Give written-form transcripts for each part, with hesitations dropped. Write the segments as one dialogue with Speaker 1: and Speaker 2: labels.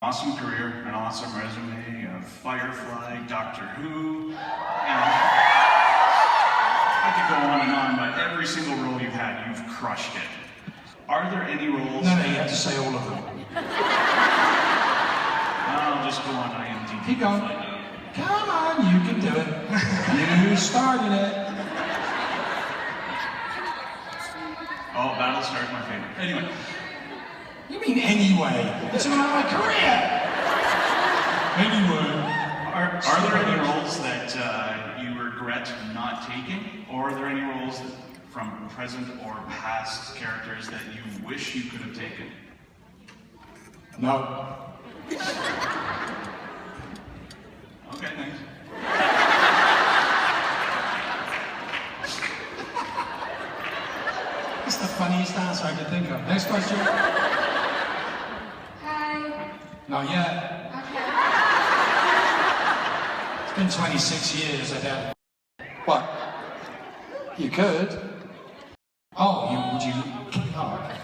Speaker 1: Awesome career, an awesome resume, of Firefly, Doctor Who, and I could go on and on, but every single role you've had, you've crushed it. Are there any roles...
Speaker 2: No, you have to say all of them.
Speaker 1: I'll just go on IMDb.
Speaker 2: Keep going. Come on, you can do it. You started it.
Speaker 1: Oh, Battlestar's my favorite. Anyway.
Speaker 2: You mean anyway? It's about my career! Anyway.
Speaker 1: Are there any roles that you regret not taking? Or are there any roles that, from present or past characters that you wish you could have taken?
Speaker 2: No.
Speaker 1: Okay, thanks.
Speaker 2: It's the funniest answer I could think of. Next question. Not yet.
Speaker 3: Okay.
Speaker 2: It's been 26 years, I doubt. What? You could. Oh, would you? Oh, okay.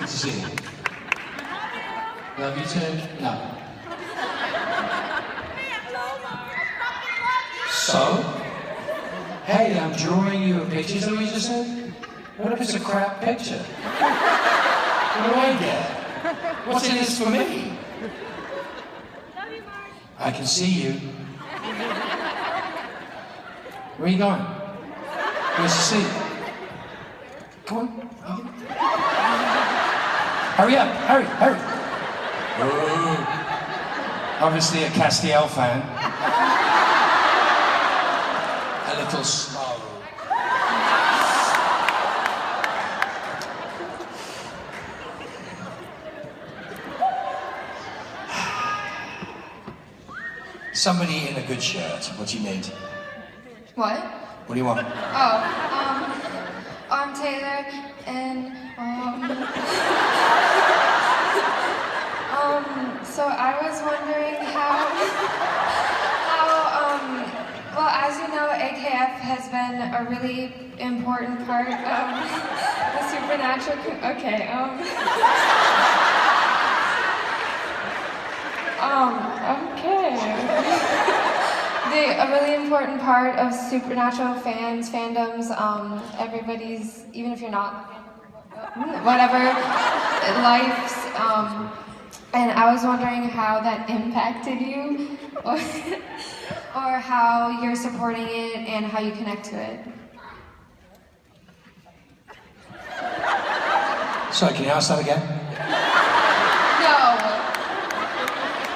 Speaker 2: Good to see you. Love you too? No. So? Hey, I'm drawing you a picture, is that what you just said? What if it's a crap picture? What do I get? What's in this for me? I can see you. Where are you going? Where's the seat? Come on. Hurry up, hurry, hurry. Oh. Obviously a Castiel fan. A little slow. Somebody in a good shirt. What do you need?
Speaker 3: What?
Speaker 2: What do you want?
Speaker 3: Oh, I'm Taylor, and, so I was wondering well, as you know, AKF has been a really important part of the supernatural, okay, a really important part of supernatural fandoms, everybody's, even if you're not, whatever, lives, and I was wondering how that impacted you, or how you're supporting it and how you connect to it.
Speaker 2: Sorry, can you ask that again?
Speaker 3: No.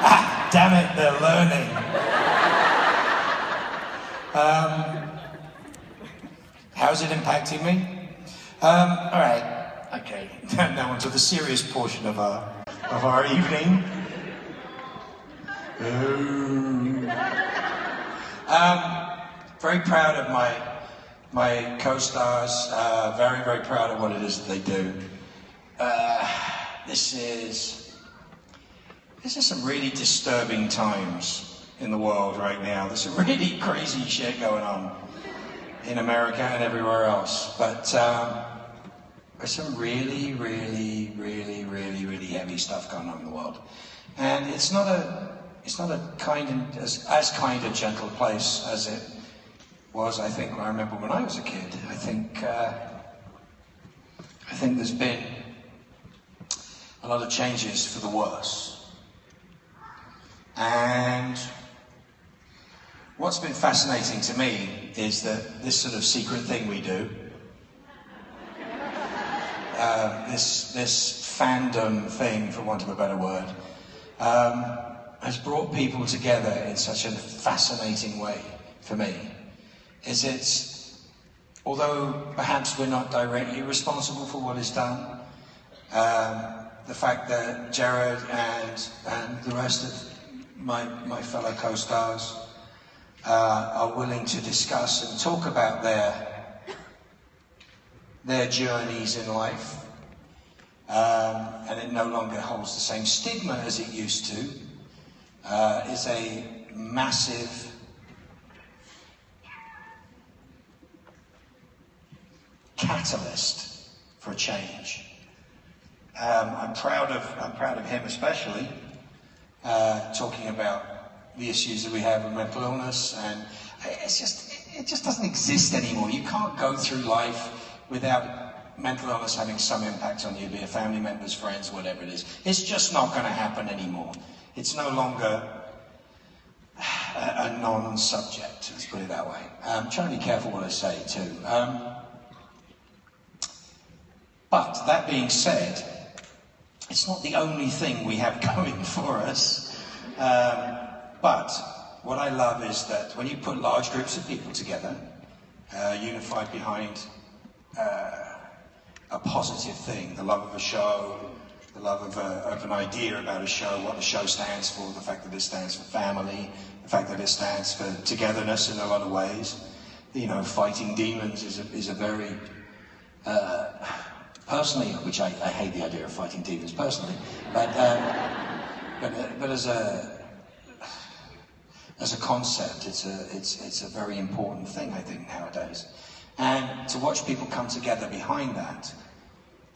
Speaker 2: Ah, damn it, they're learning. How's it impacting me? All right, okay. Now onto the serious portion of our evening. Very proud of my co-stars. Very, very proud of what it is that they do. This is some really disturbing times in the world right now. There's some really crazy shit going on in America and everywhere else. But there's some really, really, really, really, really heavy stuff going on in the world. And it's not a kind and as kind and gentle place as it was, I think, I remember when I was a kid. I think there's been a lot of changes for the worse. And what's been fascinating to me is that this sort of secret thing we do, this fandom thing, for want of a better word, has brought people together in such a fascinating way for me. Although perhaps we're not directly responsible for what is done, the fact that Jared and the rest of my fellow co-stars are willing to discuss and talk about their journeys in life, and it no longer holds the same stigma as it used to, is a massive catalyst for change. I'm proud of him especially, talking about the issues that we have with mental illness, and it just doesn't exist anymore. You can't go through life without mental illness having some impact on you, be it family members, friends, whatever it is. It's just not going to happen anymore. It's no longer a non-subject, let's put it that way. I'm trying to be careful what I say too. But that being said, it's not the only thing we have going for us. But what I love is that when you put large groups of people together, unified behind a positive thing, the love of a show, the love of an idea about a show, what the show stands for, the fact that it stands for family, the fact that it stands for togetherness in a lot of ways. You know, fighting demons is a very, personally, which I hate the idea of fighting demons personally, but as a concept, it's a very important thing, I think, nowadays. And to watch people come together behind that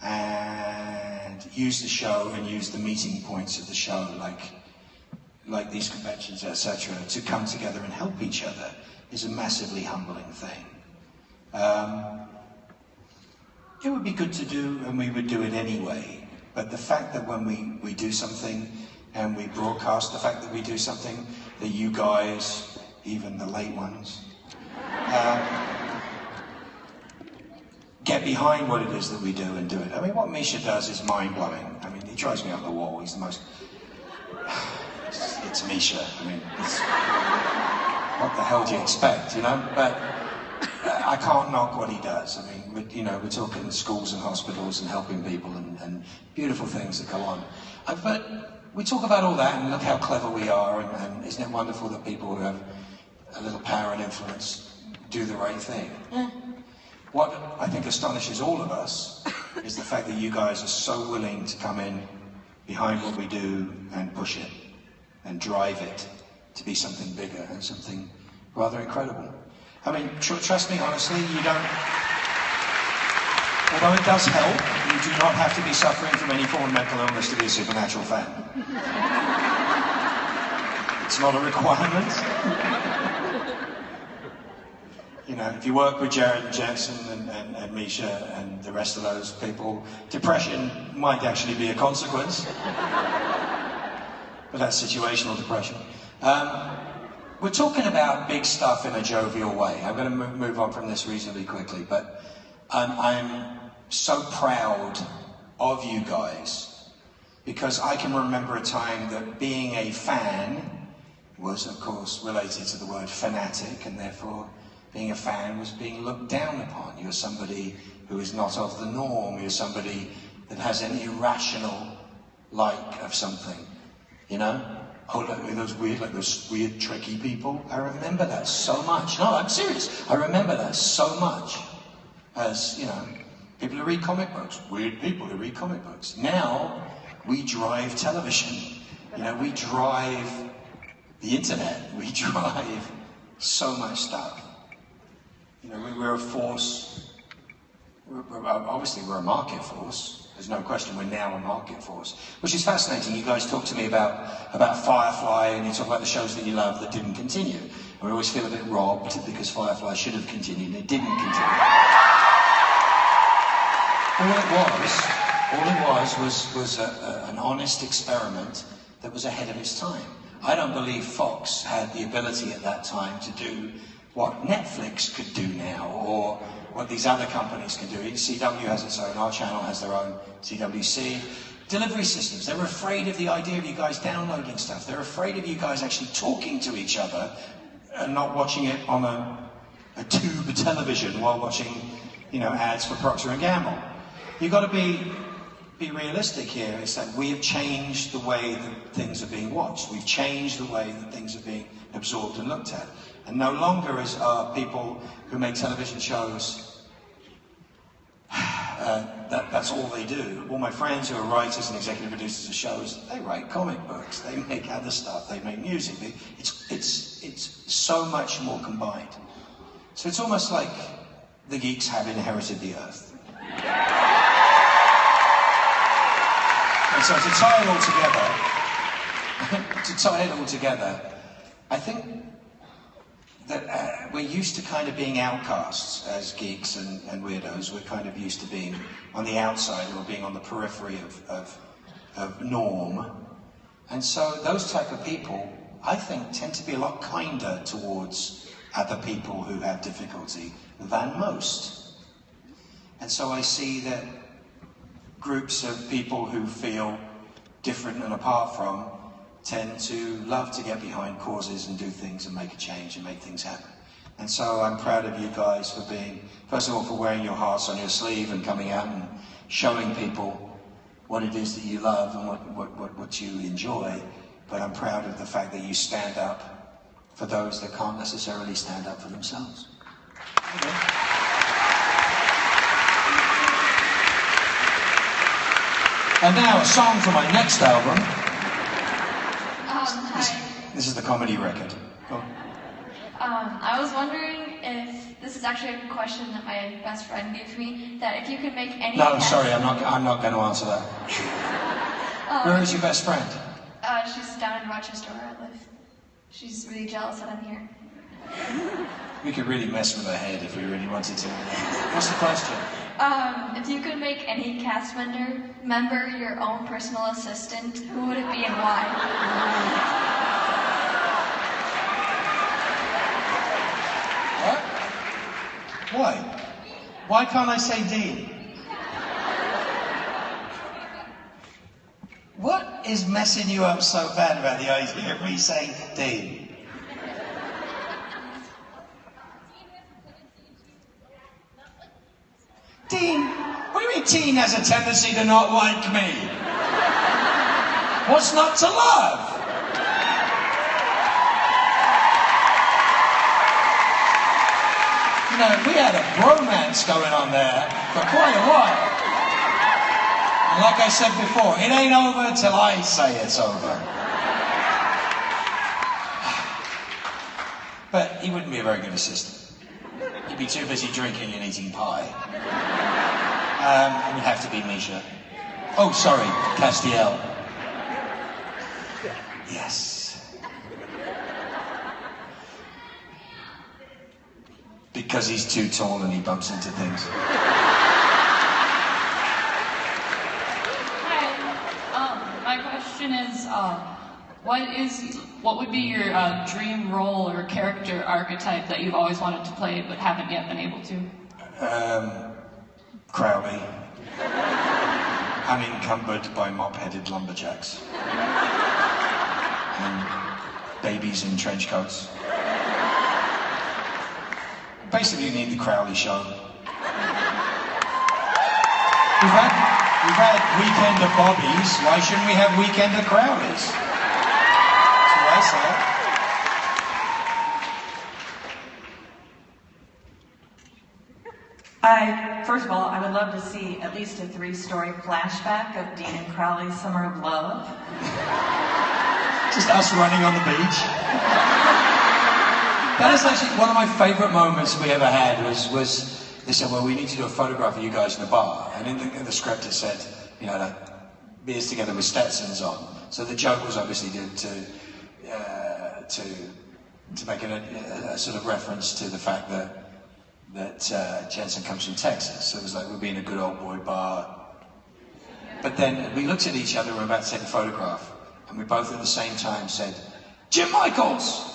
Speaker 2: and use the show and use the meeting points of the show, like these conventions, etc., to come together and help each other is a massively humbling thing. It would be good to do, and we would do it anyway, but the fact that when we do something and we broadcast the fact that we do something, that you guys, even the late ones, get behind what it is that we do and do it. I mean, what Misha does is mind-blowing. I mean, he drives me up the wall. He's the most... It's Misha. I mean, what the hell do you expect, you know? But I can't knock what he does. I mean, we're talking schools and hospitals and helping people and beautiful things that go on. But we talk about all that and look how clever we are, and isn't it wonderful that people who have a little power and influence do the right thing? What I think astonishes all of us is the fact that you guys are so willing to come in behind what we do and push it and drive it to be something bigger and something rather incredible. I mean, trust me, honestly, although it does help, you do not have to be suffering from any form of mental illness to be a Supernatural fan. It's not a requirement. You know, if you work with Jared and Jensen and Misha and the rest of those people, depression might actually be a consequence. But that's situational depression. We're talking about big stuff in a jovial way. I'm going to move on from this reasonably quickly, but I'm so proud of you guys because I can remember a time that being a fan was, of course, related to the word fanatic, and therefore being a fan was being looked down upon. You're somebody who is not of the norm. You're somebody that has an irrational like of something, you know? Oh, like those weird, tricky people. I remember that so much. No, I'm serious. I remember that so much as, you know, people who read comic books. Weird people who read comic books. Now, we drive television. You know, we drive the internet. We drive so much stuff. You know, we're a force. Obviously, we're a market force. There's no question we're now a market force, which is fascinating. You guys talk to me about Firefly, and you talk about the shows that you love that didn't continue. And we always feel a bit robbed because Firefly should have continued and it didn't continue. All it was an honest experiment that was ahead of its time. I don't believe Fox had the ability at that time to do what Netflix could do now, or what these other companies can do. CW has its own, our channel has their own, CWC. Delivery systems, they're afraid of the idea of you guys downloading stuff. They're afraid of you guys actually talking to each other and not watching it on a tube of television while watching, you know, ads for Procter & Gamble. You've got to be realistic here. It's that we have changed the way that things are being watched. We've changed the way that things are being absorbed and looked at. And no longer are people who make television shows, that's all they do. All my friends who are writers and executive producers of shows, they write comic books, they make other stuff, they make music. It's so much more combined. So it's almost like the geeks have inherited the earth. And so to tie it all together, I think that we're used to kind of being outcasts as geeks and weirdos. We're kind of used to being on the outside or being on the periphery of norm. And so those type of people, I think, tend to be a lot kinder towards other people who have difficulty than most. And so I see that groups of people who feel different and apart from tend to love to get behind causes and do things and make a change and make things happen. And so I'm proud of you guys for being, first of all, for wearing your hearts on your sleeve and coming out and showing people what it is that you love and what you enjoy. But I'm proud of the fact that you stand up for those that can't necessarily stand up for themselves. Okay. And now a song from my next album.
Speaker 3: Hi.
Speaker 2: This is the comedy record. Go on.
Speaker 3: I was wondering if this is actually a question that my best friend gave me. That if you could make any.
Speaker 2: No, sorry, I'm not going to answer that. Where is your best friend?
Speaker 3: She's down in Rochester where I live. She's really jealous that I'm here.
Speaker 2: We could really mess with her head if we really wanted to. What's the question?
Speaker 3: If you could make any cast member your own personal assistant, who would it be and why?
Speaker 2: What? Why? Why can't I say Dean? What is messing you up so bad about the idea of me saying Dean? Dean? What do you mean Dean has a tendency to not like me? What's not to love? You know, we had a bromance going on there for quite a while. And like I said before, it ain't over till I say it's over. But he wouldn't be a very good assistant. He'd be too busy drinking and eating pie. It would have to be Misha. Oh, sorry, Castiel. Yes. Because he's too tall and he bumps into things.
Speaker 4: Hi. My question is, what would be your dream role or character archetype that you've always wanted to play but haven't yet been able to?
Speaker 2: Crowley. Unencumbered by mop-headed lumberjacks. And babies in trench coats. Basically, you need the Crowley show. We've had Weekend of Bobbies. Why shouldn't we have Weekend of Crowleys? That's what I say.
Speaker 5: First of all, I would love to see at least a 3-story flashback of Dean and Crowley's Summer of Love.
Speaker 2: Just us running on the beach. That is actually one of my favourite moments we ever had was they said, well, we need to do a photograph of you guys in a bar. And in the script it said, you know, like, beers together with Stetsons on. So the joke was obviously to make a sort of reference to the fact that Jensen comes from Texas, so it was like we'd be in a good old boy bar. But then we looked at each other and we were about to take a photograph, and we both at the same time said, Jim Michaels!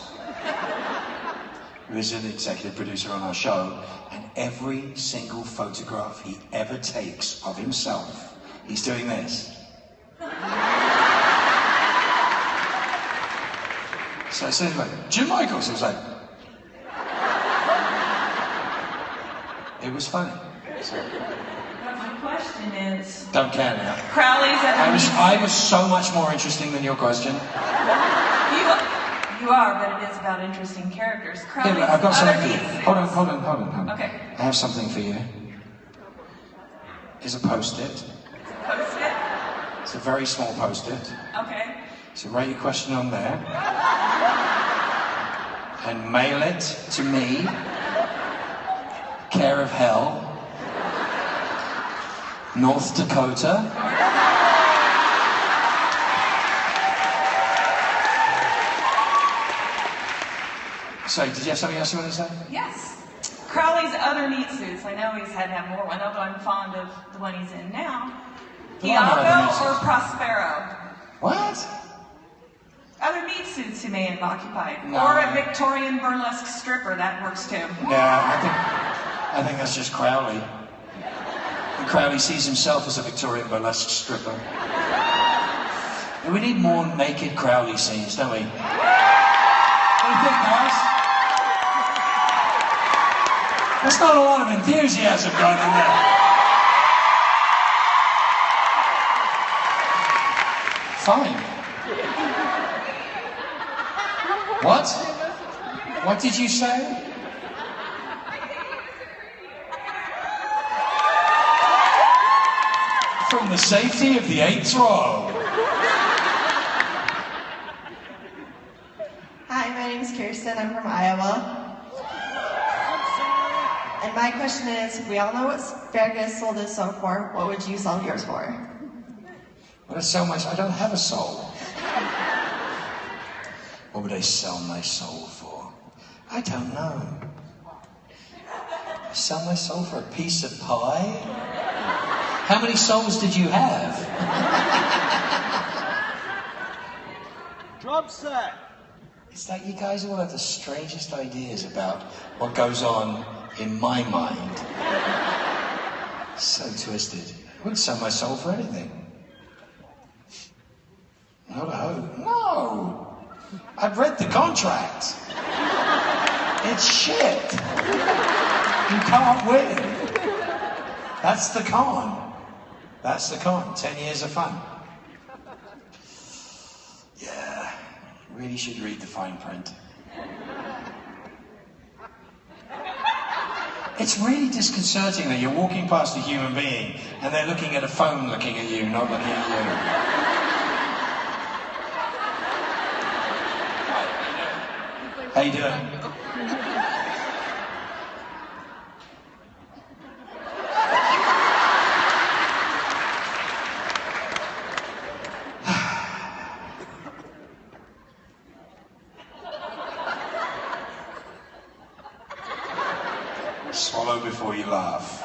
Speaker 2: Who is an executive producer on our show, and every single photograph he ever takes of himself, he's doing this. So I said, like, Jim Michaels! It was like, it was funny. So.
Speaker 5: But my question is...
Speaker 2: Don't care now.
Speaker 5: Crowley's
Speaker 2: I was so much more interesting than your question.
Speaker 5: You are, but it is about interesting characters. Crowley's
Speaker 2: I've got something for you.
Speaker 5: underneath.
Speaker 2: Hold on.
Speaker 5: Okay.
Speaker 2: I have something for you. It's a post-it.
Speaker 5: Post-it?
Speaker 2: It's a very small post-it.
Speaker 5: Okay.
Speaker 2: So write your question on there. And mail it to me. Care of Hell, North Dakota, Sorry, did you have something else you wanted to say?
Speaker 5: Yes. Crowley's other meat suits. I know he's had to have more one, although I'm fond of the one he's in now. Iago or Prospero?
Speaker 2: What?
Speaker 5: Other meat suits he may have occupied.
Speaker 2: No.
Speaker 5: Or a Victorian burlesque stripper, that works too.
Speaker 2: Yeah, I think that's just Crowley. And Crowley sees himself as a Victorian burlesque stripper. And we need more naked Crowley scenes, don't we? What do you think, guys? There's not a lot of enthusiasm going on there. Fine. What? What did you say? From the safety of the 8th row.
Speaker 6: Hi, my name is Kirsten. I'm from Iowa. And my question is, we all know what asparagus sold his soul for. What would you sell yours for?
Speaker 2: Well, there's so much. I don't have a soul. What would I sell my soul for? I don't know. I sell my soul for a piece of pie? How many souls did you have?
Speaker 7: Drum set.
Speaker 2: It's like you guys all have the strangest ideas about what goes on in my mind. So twisted. I wouldn't sell my soul for anything. Not a hope. No! I've read the contract. It's shit. You can't win. That's the con. That's the con. 10 years of fun. Yeah, really should read the fine print. It's really disconcerting that you're walking past a human being and they're looking at a phone looking at you, not looking at you. How you doing? Swallow before you laugh.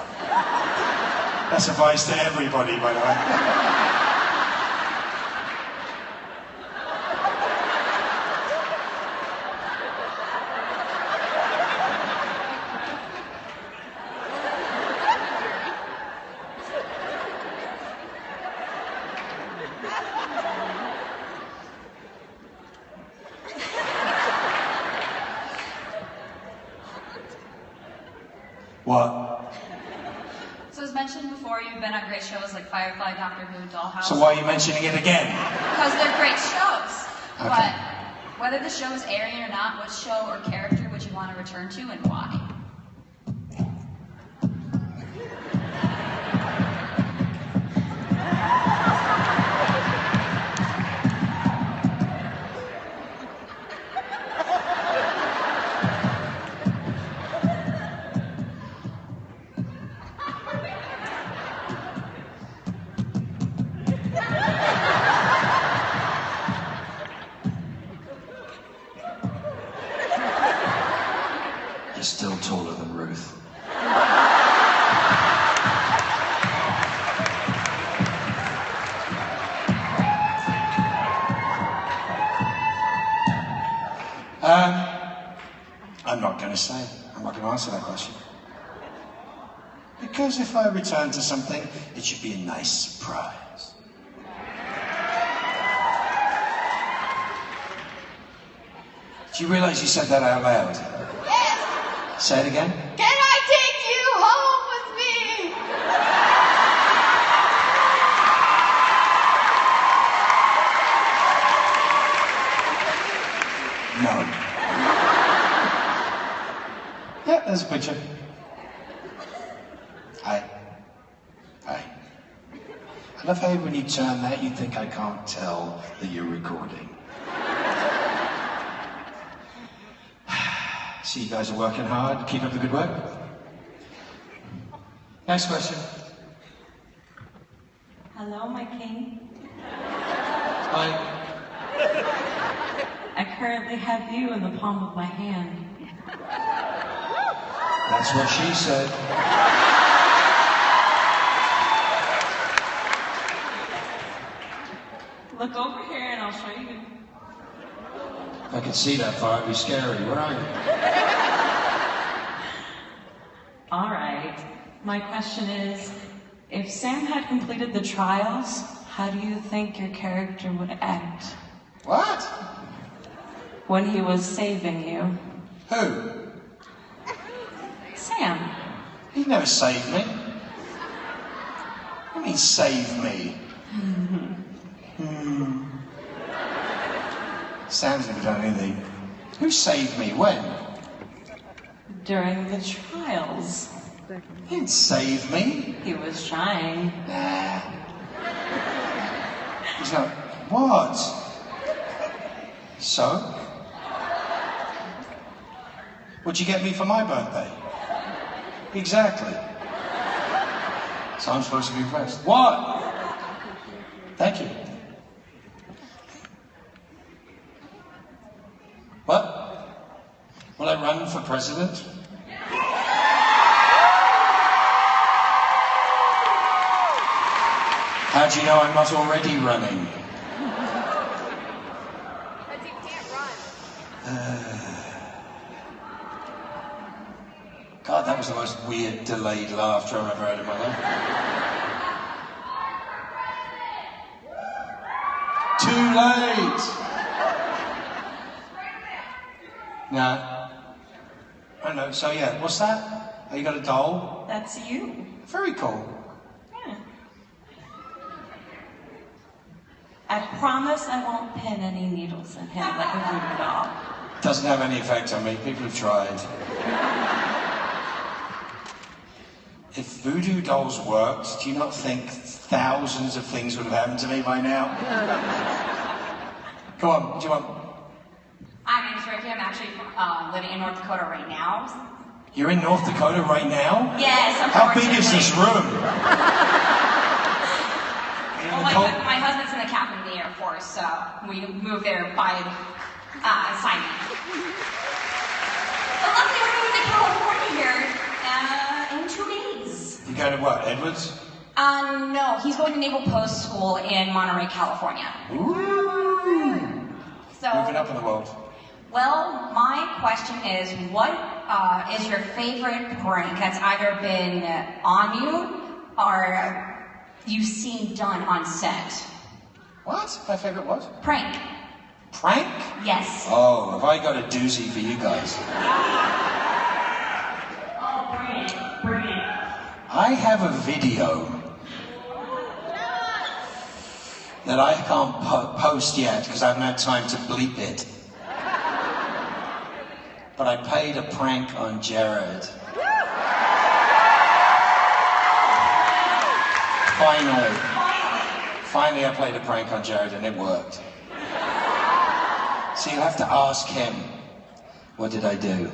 Speaker 2: That's advice to everybody, by the way. What?
Speaker 8: So as mentioned before, you've been on great shows like Firefly, Doctor Who, Dollhouse.
Speaker 2: So why are you mentioning it again?
Speaker 8: Because they're great shows.
Speaker 2: Okay.
Speaker 8: But whether the show is airing or not, what show or character would you want to return to and why?
Speaker 2: You're still taller than Ruth. I'm not going to say. I'm not going to answer that question. Because if I return to something, it should be a nice surprise. Do you realize you said that out loud?
Speaker 6: Yes!
Speaker 2: Say it again.
Speaker 6: Can I take you home with me?
Speaker 2: No. Yeah, there's a picture. Hi. I love how when you turn that, you think I can't tell that you're recording. See, you guys are working hard. Keep up the good work. Next question.
Speaker 9: Hello, my king.
Speaker 2: Hi.
Speaker 9: I currently have you in the palm of my hand.
Speaker 2: That's what she said.
Speaker 5: Look over here and I'll show you.
Speaker 2: If I could see that far, it'd be scary. Where are you?
Speaker 9: All right. My question is, if Sam had completed the trials, how do you think your character would act
Speaker 2: What?
Speaker 9: when he was saving you?
Speaker 2: Who?
Speaker 9: Sam.
Speaker 2: He never saved me. What do you mean, save me? Sam's never done anything. Who saved me? When?
Speaker 9: During the trials.
Speaker 2: He didn't save me.
Speaker 9: He was trying.
Speaker 2: Nah. He's not. What? So? What'd you get me for my birthday? Exactly. So I'm supposed to be impressed. What? Thank you. What? Will I run for president? How do you know I'm not already running?
Speaker 3: But you can't run.
Speaker 2: God, that was the most weird, delayed laughter I've ever heard in my life. Too late! No. I know, so yeah, what's that? Oh, you got a doll?
Speaker 9: That's you.
Speaker 2: Very cool.
Speaker 9: Yeah. I promise I won't pin any needles in him like a voodoo doll.
Speaker 2: Doesn't have any effect on me, people have tried. If voodoo dolls worked, do you not think thousands of things would have happened to me by now? Go on, what do you want?
Speaker 8: My name's Ricky. I'm actually living in North Dakota right now.
Speaker 2: You're in North Dakota right now?
Speaker 8: Yes,
Speaker 2: How big is this room?
Speaker 8: Well, my husband's in the captain of the Air Force, so we moved there by assignment. But luckily, we're moving to California here in 2 days.
Speaker 2: You going to what, Edwards?
Speaker 8: No, he's going to Naval Post School in Monterey, California.
Speaker 2: Ooh.
Speaker 8: So,
Speaker 2: Moving up in the world.
Speaker 8: well, my question is, what is your favorite prank that's either been on you or you've seen done on set?
Speaker 2: What? My favorite what?
Speaker 8: Prank.
Speaker 2: Prank?
Speaker 8: Yes.
Speaker 2: Oh, have I got a doozy for you guys?
Speaker 8: Oh, bring it.
Speaker 2: I have a video that I can't post yet because I haven't had time to bleep it. But I played a prank on Jared. Finally I played a prank on Jared and it worked. So you have to ask him, what did I do?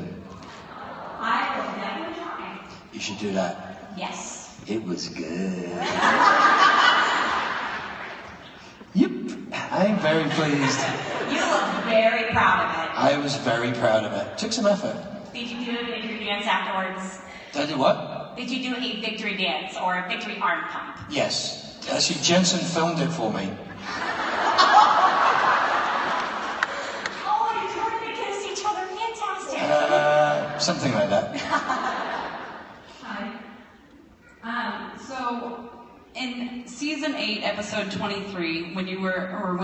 Speaker 8: I will definitely try.
Speaker 2: You should do that.
Speaker 8: Yes.
Speaker 2: It was good. Yep, I'm very pleased.
Speaker 8: You look very proud of it.
Speaker 2: I was very proud of it. Took some effort.
Speaker 8: Did you do a victory dance afterwards?
Speaker 2: Did I do what?
Speaker 8: Did you do a victory dance or a victory arm pump?
Speaker 2: Yes. Actually, Jensen filmed it for me.
Speaker 8: Oh, you turned against each other. Fantastic.
Speaker 2: Something like that.
Speaker 4: Hi. So in season 8, episode 23, when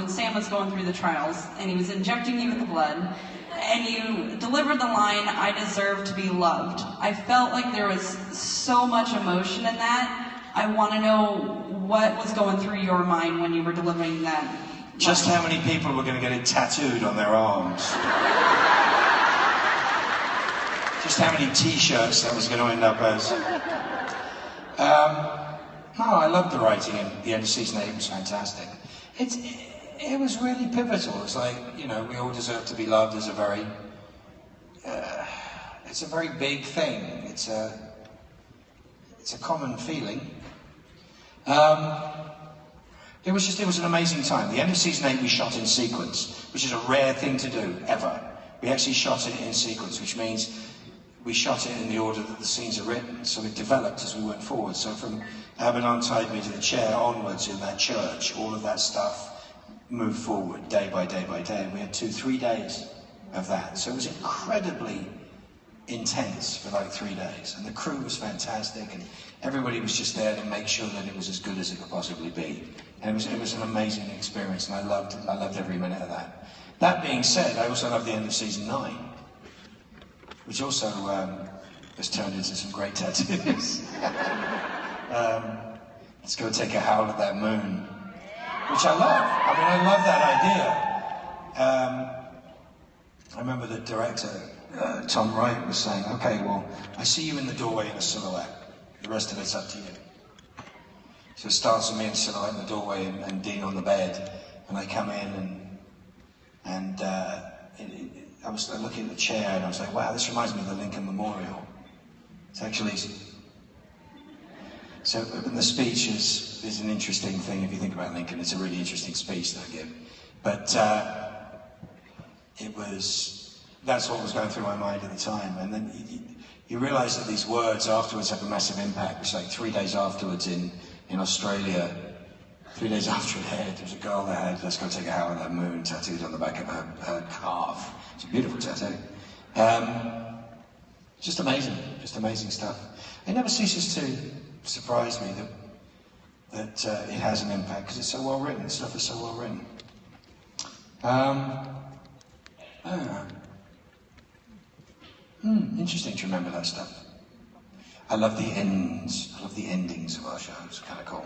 Speaker 4: Sam was going through the trials and he was injecting you with the blood, and you delivered the line, "I deserve to be loved." I felt like there was so much emotion in that. I want to know what was going through your mind when you were delivering that line.
Speaker 2: Just how many people were going to get it tattooed on their arms? Just how many t-shirts that was going to end up as? No, I loved the writing in the end of season 8. It was fantastic. It was really pivotal. It's like, you know, we all deserve to be loved is a very big thing. It's a common feeling. It was an amazing time. The end of season 8 we shot in sequence, which is a rare thing to do, ever. We actually shot it in sequence, which means we shot it in the order that the scenes are written, so it developed as we went forward. So from Abaddon tied me to the chair onwards in that church, all of that stuff moved forward day by day by day. And we had 2-3 days of that. So it was incredibly intense for like 3 days. And the crew was fantastic, and everybody was just there to make sure that it was as good as it could possibly be. And it was an amazing experience, and I loved every minute of that. That being said, I also loved the end of season 9, which also has turned into some great tattoos. Let's go take a howl at that moon, which I love. I mean, I love that idea. I remember the director, Tom Wright, was saying, okay, well, I see you in the doorway in a silhouette. The rest of it's up to you. So it starts with me in a silhouette in the doorway and Dean on the bed, and I come in and I was looking at the chair and I was like, wow, this reminds me of the Lincoln Memorial. It's actually... So the speech is an interesting thing if you think about Lincoln. It's a really interesting speech that I give. But that's what was going through my mind at the time. And then you realise that these words afterwards have a massive impact. It's like 3 days afterwards in Australia, 3 days after it aired, there was a girl that had "Let's Go Take a Howl at That Moon" tattooed on the back of her calf. It's a beautiful tattoo. Just amazing stuff. It never ceases to surprise me that it has an impact, because it's so well written. Stuff is so well written. I don't know. Interesting to remember that stuff. I love the ends. I love the endings of our shows. Kind of cool.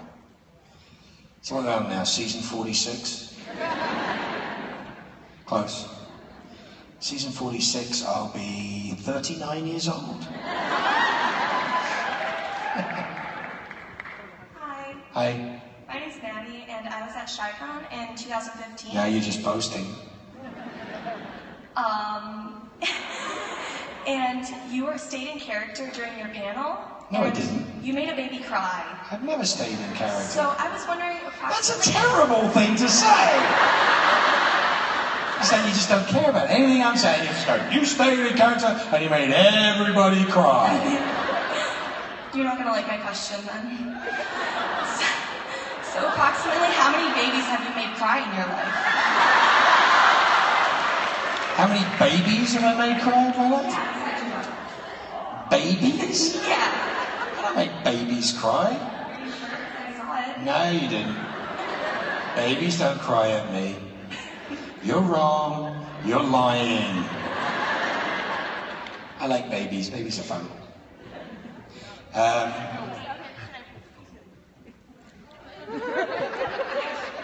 Speaker 2: So what are we on now? Season 46? Close. Season 46, I'll be 39 years old.
Speaker 6: Hi.
Speaker 2: Hi.
Speaker 6: My name's Maddie, and I was at ShyCon in 2015.
Speaker 2: Now you're just boasting.
Speaker 6: And you were stayed in character during your panel.
Speaker 2: No, I
Speaker 6: and
Speaker 2: didn't.
Speaker 6: You made a baby cry.
Speaker 2: I've never stayed in character.
Speaker 6: So I was wondering
Speaker 2: That's a
Speaker 6: approximately...
Speaker 2: terrible thing to say! It's like you just don't care about anything I'm saying. You just go, you stayed in character, and you made everybody cry.
Speaker 6: You're not going to like my question then. So approximately how many babies have you made cry in your life?
Speaker 2: How many babies have I made cry in my life? Babies?
Speaker 6: Yeah.
Speaker 2: I don't make babies cry.
Speaker 6: I saw it.
Speaker 2: No, you didn't. Babies don't cry at me. You're wrong. You're lying. I like babies. Babies are fun.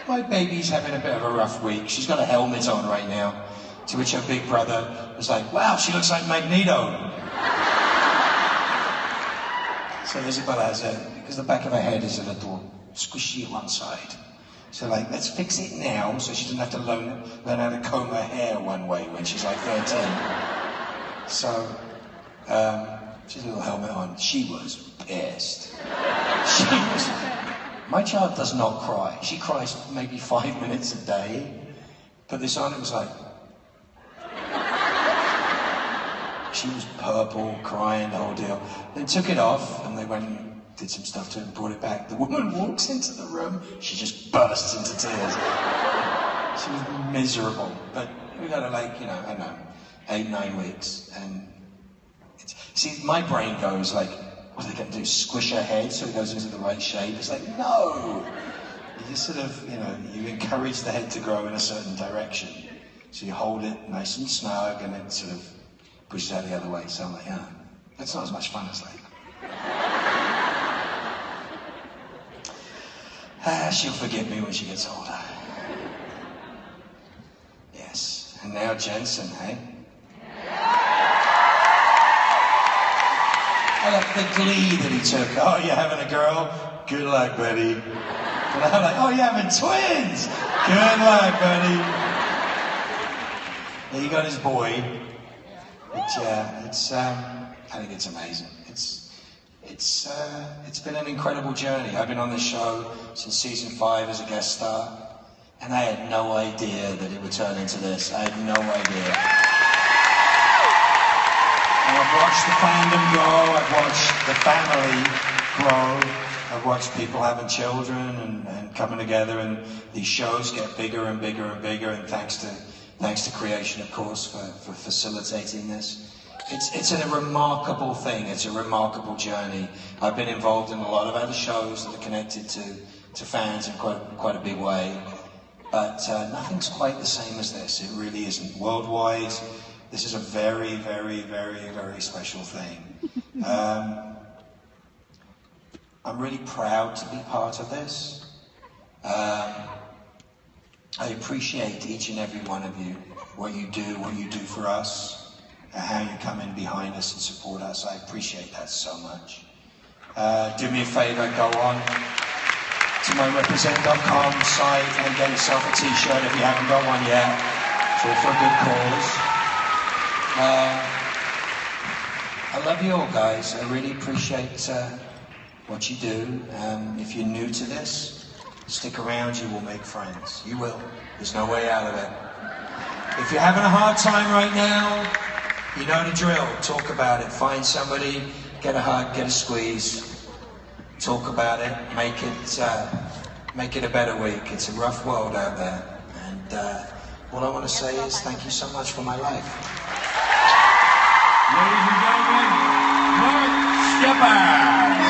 Speaker 2: My baby's having a bit of a rough week. She's got a helmet on right now, to which her big brother was like, wow, she looks like Magneto. So Isabella has because the back of her head is a little squishy at one side. So like, let's fix it now so she doesn't have to learn how to comb her hair one way when she's like 13. So, she's a little helmet on. She was pissed. My child does not cry. She cries maybe 5 minutes a day. Put this on, it was like... She was purple, crying, the whole deal. Then took it off, and they went and did some stuff to it and brought it back. The woman walks into the room, she just bursts into tears. She was miserable. But we got her like, I don't know, 8-9 weeks. And see, my brain goes like, what are they going to do, squish her head so it goes into the right shape? It's like, no! You just sort of, you encourage the head to grow in a certain direction. So you hold it nice and snug, and it sort of pushes out the other way. So I'm like, that's not as much fun as like. She'll forgive me when she gets older. Yes. And now Jensen, hey? I like the glee that he took. Oh, you're having a girl? Good luck, buddy. And I'm like, oh, you're having twins? Good luck, buddy. And he got his boy. But yeah, I think it's amazing. It's been an incredible journey. I've been on this show since season 5 as a guest star, and I had no idea that it would turn into this. I had no idea. I've watched the fandom grow, I've watched the family grow, I've watched people having children and coming together, and these shows get bigger and bigger and bigger, and thanks to creation, of course, for facilitating this. It's a remarkable thing, it's a remarkable journey. I've been involved in a lot of other shows that are connected to fans in quite a big way, but nothing's quite the same as this. It really isn't. Worldwide, this is a very, very, very, very special thing. I'm really proud to be part of this. I appreciate each and every one of you, what you do for us, how you come in behind us and support us. I appreciate that so much. Do me a favor, go on to my represent.com site and get yourself a t-shirt if you haven't got one yet. It's all for a good cause. I love you all, guys. I really appreciate what you do. If you're new to this, stick around, you will make friends. You will. There's no way out of it. If you're having a hard time right now, you know the drill. Talk about it. Find somebody, get a hug, get a squeeze. Talk about it. Make it a better week. It's a rough world out there. And all I want to say is thank you so much for my life.
Speaker 7: Ladies and gentlemen, Mark Sheppard.